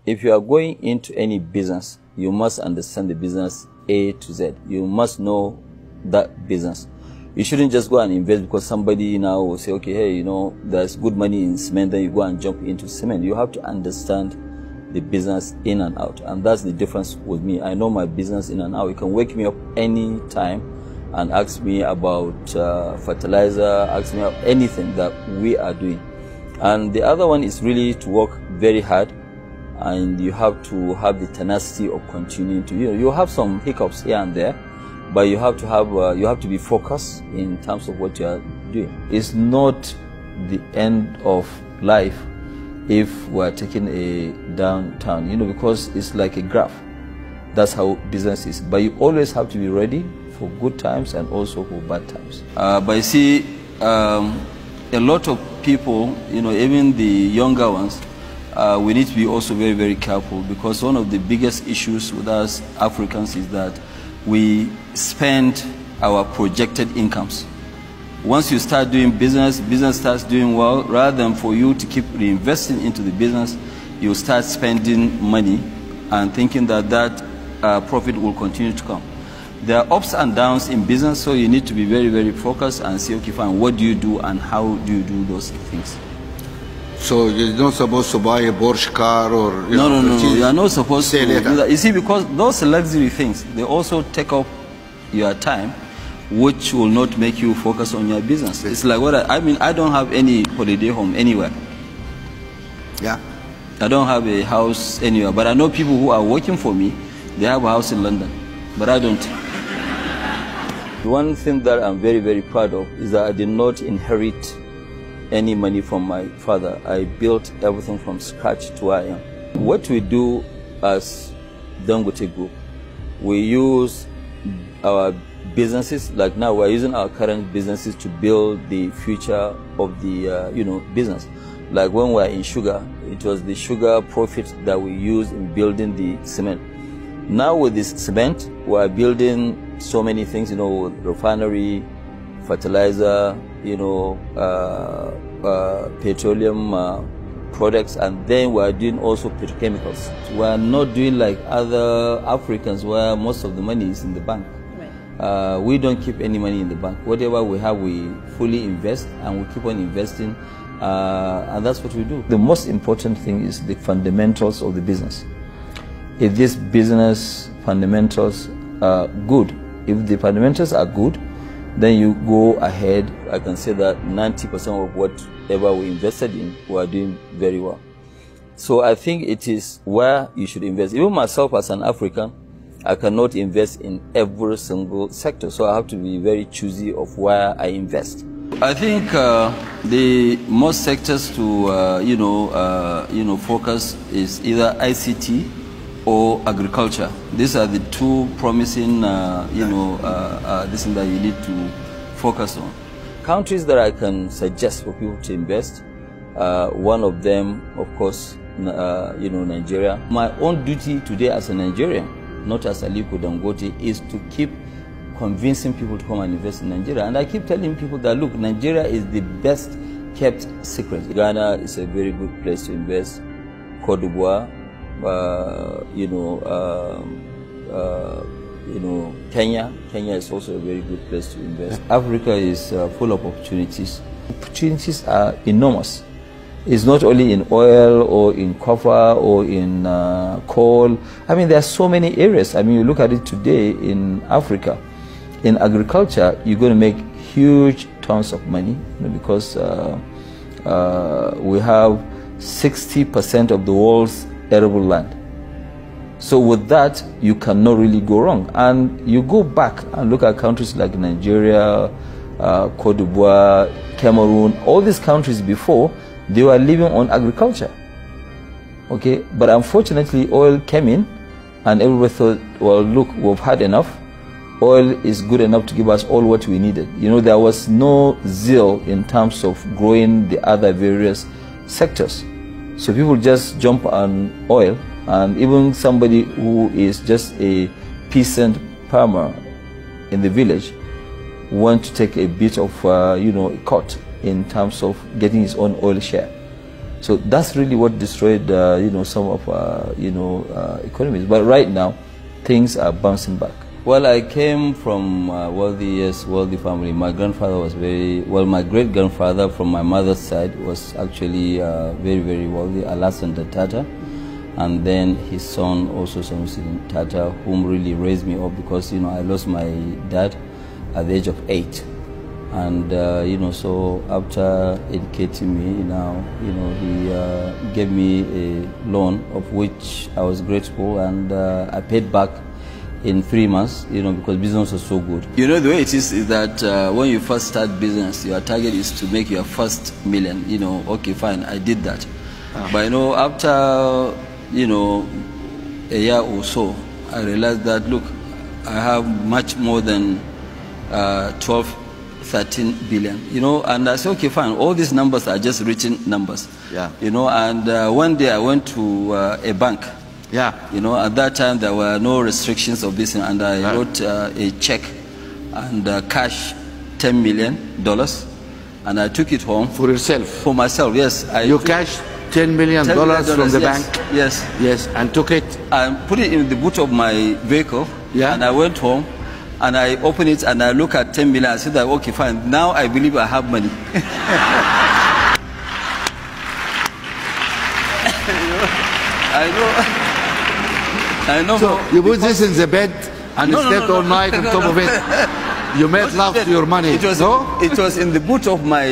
If you are going into any business, you must understand the business A to Z. You must know that business. You shouldn't just go and invest because somebody now will say, okay, hey, you know, there's good money in cement, then you go and jump into cement. You have to understand the business in and out. And that's the difference with me. I know my business in and out. You can wake me up any time and ask me about fertilizer, ask me about anything that we are doing. And the other one is really to work very hard, and you have to have the tenacity of continuing to, you have some hiccups here and there, but you have to be focused in terms of what you are doing. It's not the end of life if we're taking a downturn, because it's like a graph. That's how business is. But you always have to be ready for good times and also for bad times. But you see, a lot of people, even the younger ones, we need to be also very, very careful, because one of the biggest issues with us Africans is that we spend our projected incomes. Once you start doing business starts doing well, rather than for you to keep reinvesting into the business, you start spending money and thinking that profit will continue to come. There are ups and downs in business, so you need to be very, very focused and say, okay, fine, what do you do and how do you do those things? So you're not supposed to buy a Porsche car or... No, you are not supposed to do that. You see, because those luxury things, they also take up your time, which will not make you focus on your business. It's like what I don't have any holiday home anywhere. Yeah. I don't have a house anywhere, but I know people who are working for me, they have a house in London, but I don't. One thing that I'm very, very proud of is that I did not inherit any money from my father. I built everything from scratch to where I am. What we do as Dangote Group, we use our businesses, like now we're using our current businesses to build the future of the business. Like when we're in sugar, it was the sugar profit that we used in building the cement. Now with this cement, we're building so many things, refinery, fertilizer, petroleum products, and then we're doing also petrochemicals. We're not doing like other Africans where most of the money is in the bank. Right. We don't keep any money in the bank. Whatever we have, we fully invest, and we keep on investing, and that's what we do. The most important thing is the fundamentals of the business. If this business fundamentals are good, if the fundamentals are good, then you go ahead. I can say that 90% of whatever we invested in, we are doing very well. So I think it is where you should invest. Even myself as an African, I cannot invest in every single sector. So I have to be very choosy of where I invest. I think the most sectors to focus is either ICT or agriculture. These are the two promising, this thing that you need to focus on. Countries that I can suggest for people to invest, one of them, of course, Nigeria. My own duty today as a Nigerian, not as Aliko Dangote, is to keep convincing people to come and invest in Nigeria. And I keep telling people that, look, Nigeria is the best kept secret. Ghana is a very good place to invest. Côte d'Ivoire, Kenya is also a very good place to invest. Africa is full of opportunities. Opportunities are enormous. It's not only in oil or in copper or in coal. I mean, there are so many areas. I mean, you look at it today in Africa. In agriculture, you're going to make huge tons of money, because we have 60% of the world's arable land. So with that, you cannot really go wrong. And you go back and look at countries like Nigeria, Côte d'Ivoire, Cameroon, all these countries before, they were living on agriculture. Okay, but unfortunately oil came in and everybody thought, well, look, we've had enough. Oil is good enough to give us all what we needed. There was no zeal in terms of growing the other various sectors. So people just jump on oil, and even somebody who is just a peasant farmer in the village want to take a bit of, a cut in terms of getting his own oil share. So that's really what destroyed, you know, some of our, you know, economies. But right now, things are bouncing back. Well, I came from wealthy family. My grandfather was my great-grandfather from my mother's side was actually very, very wealthy, Alassane Tata. And then his son, also Sanusi Tata, whom really raised me up because, you know, I lost my dad at the age of 8. And, you know, so after educating me, now, you know, he gave me a loan of which I was grateful, and I paid back in 3 months, you know, because business was so good. You know, the way it is that when you first start business, your target is to make your first million. You know, okay, fine, I did that. But, you know, after, you know, a year or so, I realized that, look, I have much more than 13 billion, you know, and I said, okay, fine, all these numbers are just written numbers. Yeah. You know, and one day I went to a bank. Yeah. You know, at that time there were no restrictions of this, and I wrote a check and cash $10 million, and I took it home. For yourself? For myself, yes. You cashed $10 million from the bank? Yes. Yes, and took it? I put it in the boot of my vehicle, and I went home. And I open it and I look at 10 million. I said, that, okay, fine. Now I believe I have money. I know. So you put this in the bed and slept all night on top of it. You made love to your money. It was in the boot of my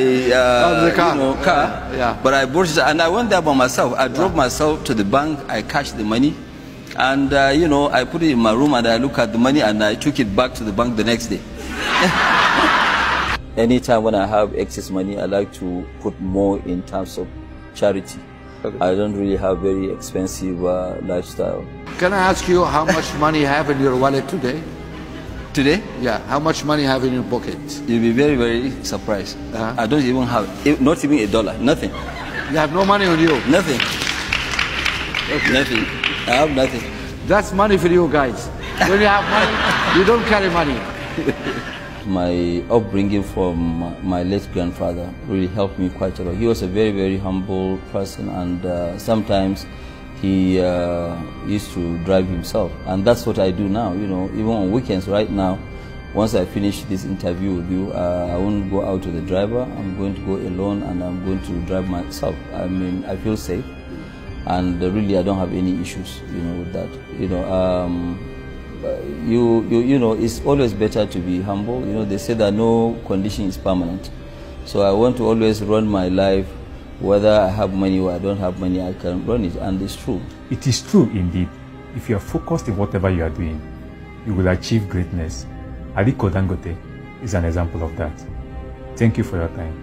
car. You know, car. Yeah. But I bought it and I went there by myself. I drove myself to the bank. I cashed the money. And, you know, I put it in my room and I look at the money and I took it back to the bank the next day. Anytime when I have excess money, I like to put more in terms of charity. Okay. I don't really have very expensive lifestyle. Can I ask you how much money you have in your wallet today? Today? Yeah, how much money you have in your pocket? You'll be very, very surprised. I don't even have, not even $1, nothing. You have no money on you? Nothing. Okay. Nothing. I have nothing. That's money for you guys. When you have money, you don't carry money. My upbringing from my late grandfather really helped me quite a lot. He was a very, very humble person, and sometimes he used to drive himself. And that's what I do now, you know, even on weekends right now. Once I finish this interview with you, I won't go out with the driver. I'm going to go alone and I'm going to drive myself. I mean, I feel safe. And really, I don't have any issues, you know, with that. You know, you know, it's always better to be humble. You know, they say that no condition is permanent. So I want to always run my life, whether I have money or I don't have money, I can run it, and it's true. It is true indeed. If you are focused in whatever you are doing, you will achieve greatness. Aliko Dangote is an example of that. Thank you for your time.